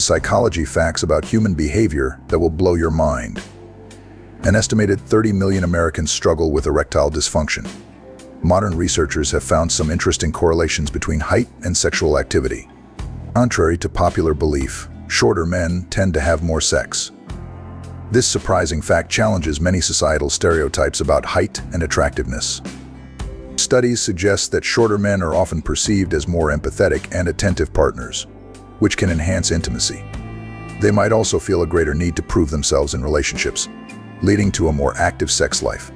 psychology facts about human behavior that will blow your mind. An estimated 30 million Americans struggle with erectile dysfunction. Modern researchers have found some interesting correlations between height and sexual activity. Contrary to popular belief, shorter men tend to have more sex. This surprising fact challenges many societal stereotypes about height and attractiveness. Studies suggest that shorter men are often perceived as more empathetic and attentive partners, which can enhance intimacy. They might also feel a greater need to prove themselves in relationships, leading to a more active sex life.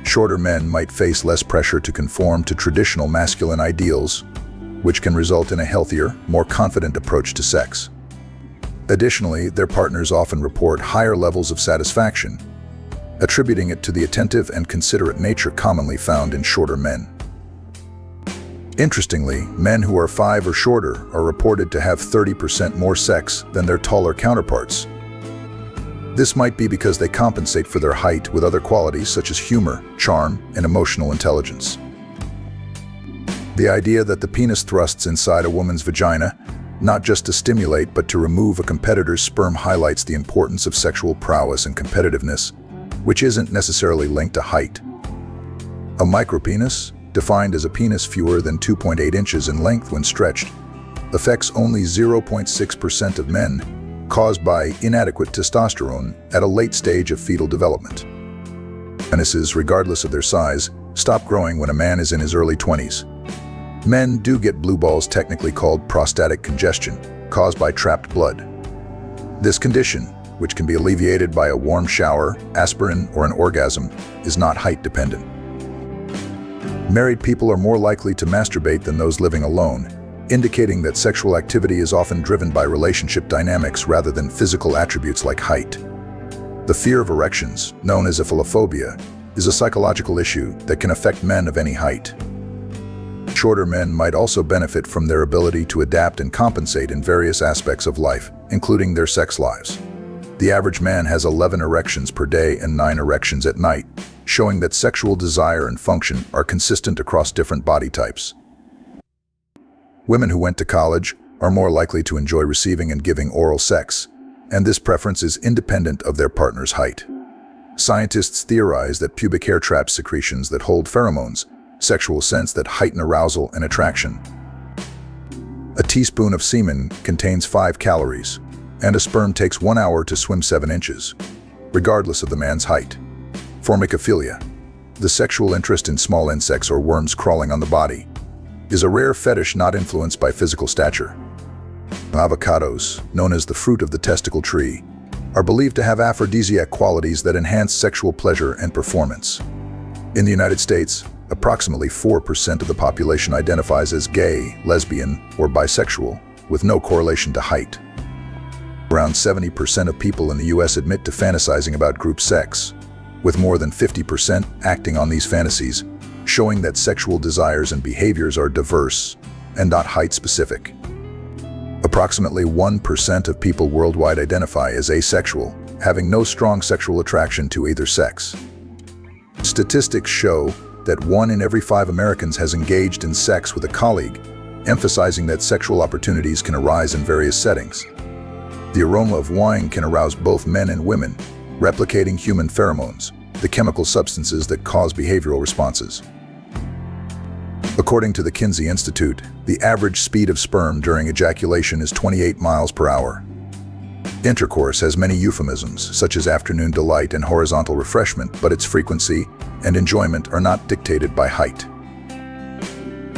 Shorter men might face less pressure to conform to traditional masculine ideals, which can result in a healthier, more confident approach to sex. Additionally, their partners often report higher levels of satisfaction, attributing it to the attentive and considerate nature commonly found in shorter men. Interestingly, men who are 5 or shorter are reported to have 30% more sex than their taller counterparts. This might be because they compensate for their height with other qualities such as humor, charm, and emotional intelligence. The idea that the penis thrusts inside a woman's vagina, not just to stimulate but to remove a competitor's sperm, highlights the importance of sexual prowess and competitiveness, which isn't necessarily linked to height. A micropenis, defined as a penis fewer than 2.8 inches in length when stretched, affects only 0.6% of men, caused by inadequate testosterone at a late stage of fetal development. Penises, regardless of their size, stop growing when a man is in his early 20s. Men do get blue balls, technically called prostatic congestion, caused by trapped blood. This condition, which can be alleviated by a warm shower, aspirin, or an orgasm, is not height dependent. Married people are more likely to masturbate than those living alone, indicating that sexual activity is often driven by relationship dynamics rather than physical attributes like height. The fear of erections, known as philophobia, is a psychological issue that can affect men of any height. Shorter men might also benefit from their ability to adapt and compensate in various aspects of life, including their sex lives. The average man has 11 erections per day and 9 erections at night, showing that sexual desire and function are consistent across different body types. Women who went to college are more likely to enjoy receiving and giving oral sex, and this preference is independent of their partner's height. Scientists theorize that pubic hair traps secretions that hold pheromones, sexual scents that heighten arousal and attraction. A teaspoon of semen contains 5 calories, and a sperm takes 1 hour to swim 7 inches, regardless of the man's height. Formicophilia, the sexual interest in small insects or worms crawling on the body, is a rare fetish not influenced by physical stature. Avocados, known as the fruit of the testicle tree, are believed to have aphrodisiac qualities that enhance sexual pleasure and performance. In the United States, approximately 4% of the population identifies as gay, lesbian, or bisexual, with no correlation to height. Around 70% of people in the US admit to fantasizing about group sex, with more than 50% acting on these fantasies, showing that sexual desires and behaviors are diverse and not height-specific. Approximately 1% of people worldwide identify as asexual, having no strong sexual attraction to either sex. Statistics show that 1 in every 5 Americans has engaged in sex with a colleague, emphasizing that sexual opportunities can arise in various settings. The aroma of wine can arouse both men and women, replicating human pheromones, the chemical substances that cause behavioral responses. According to the Kinsey Institute, the average speed of sperm during ejaculation is 28 miles per hour. Intercourse has many euphemisms, such as afternoon delight and horizontal refreshment, but its frequency and enjoyment are not dictated by height.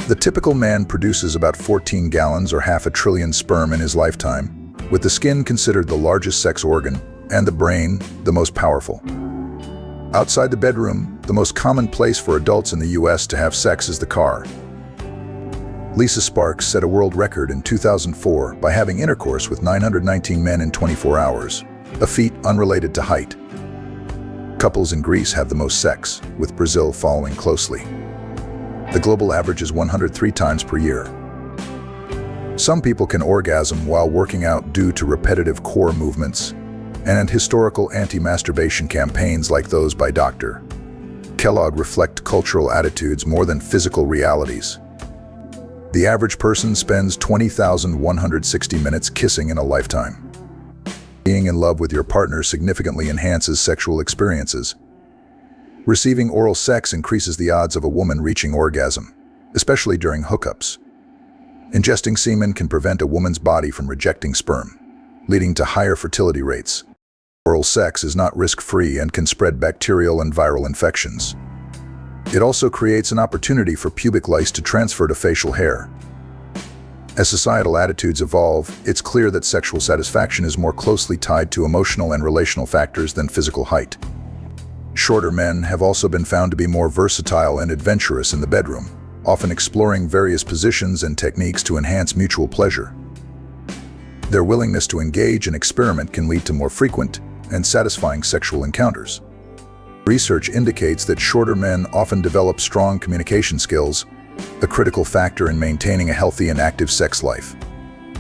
The typical man produces about 14 gallons or half a trillion sperm in his lifetime, with the skin considered the largest sex organ and the brain the most powerful. Outside the bedroom, the most common place for adults in the US to have sex is the car. Lisa Sparks set a world record in 2004 by having intercourse with 919 men in 24 hours, a feat unrelated to height. Couples in Greece have the most sex, with Brazil following closely. The global average is 103 times per year. Some people can orgasm while working out due to repetitive core movements and historical anti-masturbation campaigns like those by Dr. Kellogg reflect cultural attitudes more than physical realities. The average person spends 20,160 minutes kissing in a lifetime. Being in love with your partner significantly enhances sexual experiences. Receiving oral sex increases the odds of a woman reaching orgasm, especially during hookups. Ingesting semen can prevent a woman's body from rejecting sperm, leading to higher fertility rates. Oral sex is not risk-free and can spread bacterial and viral infections. It also creates an opportunity for pubic lice to transfer to facial hair. As societal attitudes evolve, it's clear that sexual satisfaction is more closely tied to emotional and relational factors than physical height. Shorter men have also been found to be more versatile and adventurous in the bedroom, often exploring various positions and techniques to enhance mutual pleasure. Their willingness to engage and experiment can lead to more frequent and satisfying sexual encounters. Research indicates that shorter men often develop strong communication skills, a critical factor in maintaining a healthy and active sex life.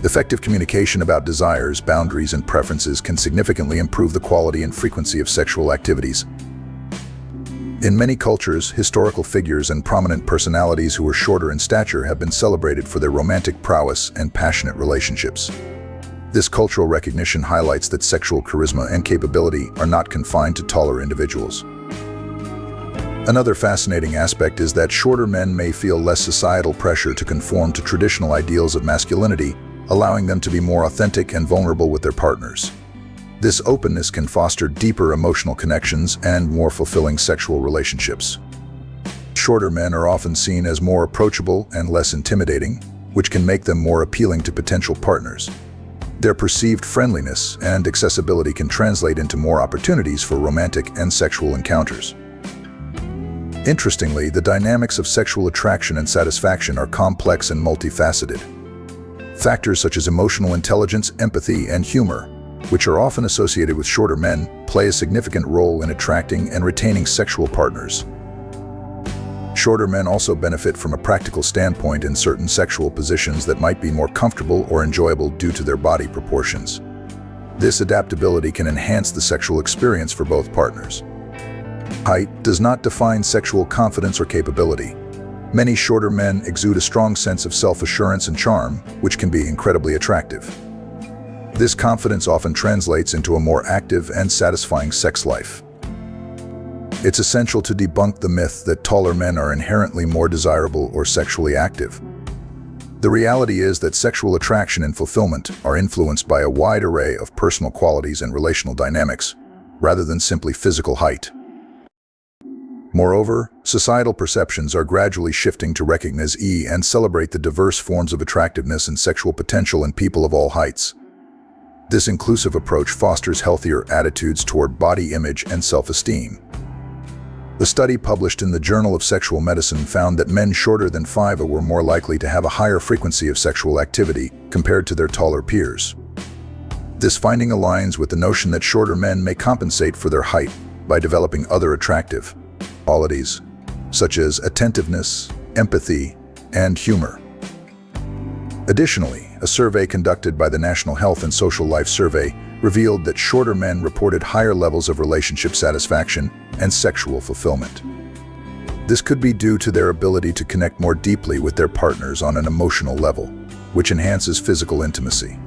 Effective communication about desires, boundaries, and preferences can significantly improve the quality and frequency of sexual activities. In many cultures, historical figures and prominent personalities who are shorter in stature have been celebrated for their romantic prowess and passionate relationships. This cultural recognition highlights that sexual charisma and capability are not confined to taller individuals. Another fascinating aspect is that shorter men may feel less societal pressure to conform to traditional ideals of masculinity, allowing them to be more authentic and vulnerable with their partners. This openness can foster deeper emotional connections and more fulfilling sexual relationships. Shorter men are often seen as more approachable and less intimidating, which can make them more appealing to potential partners. Their perceived friendliness and accessibility can translate into more opportunities for romantic and sexual encounters. Interestingly, the dynamics of sexual attraction and satisfaction are complex and multifaceted. Factors such as emotional intelligence, empathy, and humor, which are often associated with shorter men, play a significant role in attracting and retaining sexual partners. Shorter men also benefit from a practical standpoint in certain sexual positions that might be more comfortable or enjoyable due to their body proportions. This adaptability can enhance the sexual experience for both partners. Height does not define sexual confidence or capability. Many shorter men exude a strong sense of self-assurance and charm, which can be incredibly attractive. This confidence often translates into a more active and satisfying sex life. It's essential to debunk the myth that taller men are inherently more desirable or sexually active. The reality is that sexual attraction and fulfillment are influenced by a wide array of personal qualities and relational dynamics, rather than simply physical height. Moreover, societal perceptions are gradually shifting to recognize and celebrate the diverse forms of attractiveness and sexual potential in people of all heights. This inclusive approach fosters healthier attitudes toward body image and self-esteem. The study published in the Journal of Sexual Medicine found that men shorter than 5'8" were more likely to have a higher frequency of sexual activity compared to their taller peers. This finding aligns with the notion that shorter men may compensate for their height by developing other attractive qualities, such as attentiveness, empathy, and humor. Additionally, a survey conducted by the National Health and Social Life Survey revealed that shorter men reported higher levels of relationship satisfaction and sexual fulfillment. This could be due to their ability to connect more deeply with their partners on an emotional level, which enhances physical intimacy.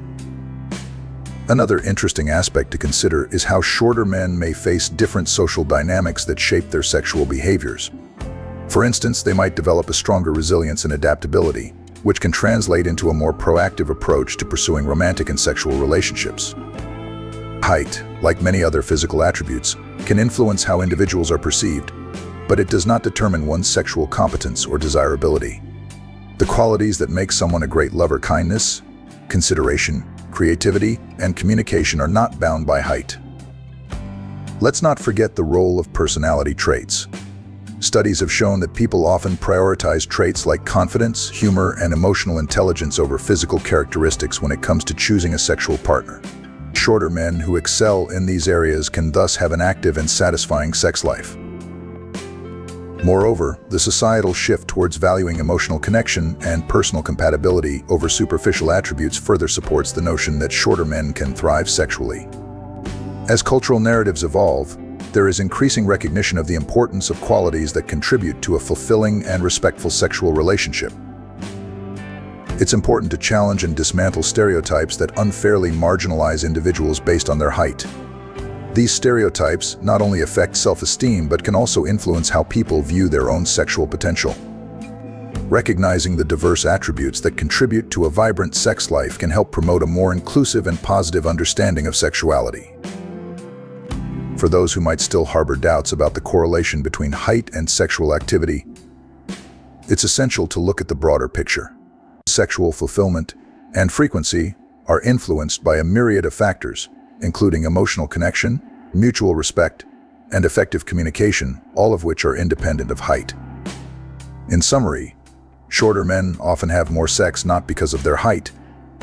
Another interesting aspect to consider is how shorter men may face different social dynamics that shape their sexual behaviors. For instance, they might develop a stronger resilience and adaptability, which can translate into a more proactive approach to pursuing romantic and sexual relationships. Height, like many other physical attributes, can influence how individuals are perceived, but it does not determine one's sexual competence or desirability. The qualities that make someone a great lover, kindness, consideration, creativity, and communication, are not bound by height. Let's not forget the role of personality traits. Studies have shown that people often prioritize traits like confidence, humor, and emotional intelligence over physical characteristics when it comes to choosing a sexual partner. Shorter men who excel in these areas can thus have an active and satisfying sex life. Moreover, the societal shift towards valuing emotional connection and personal compatibility over superficial attributes further supports the notion that shorter men can thrive sexually. As cultural narratives evolve, there is increasing recognition of the importance of qualities that contribute to a fulfilling and respectful sexual relationship. It's important to challenge and dismantle stereotypes that unfairly marginalize individuals based on their height. These stereotypes not only affect self-esteem but can also influence how people view their own sexual potential. Recognizing the diverse attributes that contribute to a vibrant sex life can help promote a more inclusive and positive understanding of sexuality. For those who might still harbor doubts about the correlation between height and sexual activity, it's essential to look at the broader picture. Sexual fulfillment and frequency are influenced by a myriad of factors, including emotional connection, mutual respect, and effective communication, all of which are independent of height. In summary, shorter men often have more sex not because of their height,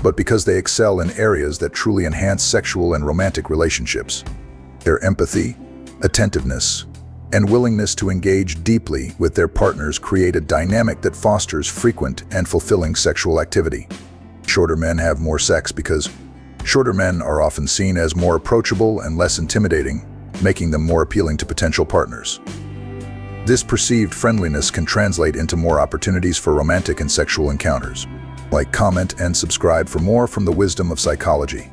but because they excel in areas that truly enhance sexual and romantic relationships. Their empathy, attentiveness, and willingness to engage deeply with their partners create a dynamic that fosters frequent and fulfilling sexual activity. Shorter men have more sex because shorter men are often seen as more approachable and less intimidating, making them more appealing to potential partners. This perceived friendliness can translate into more opportunities for romantic and sexual encounters. Like, comment, and subscribe for more from the wisdom of psychology.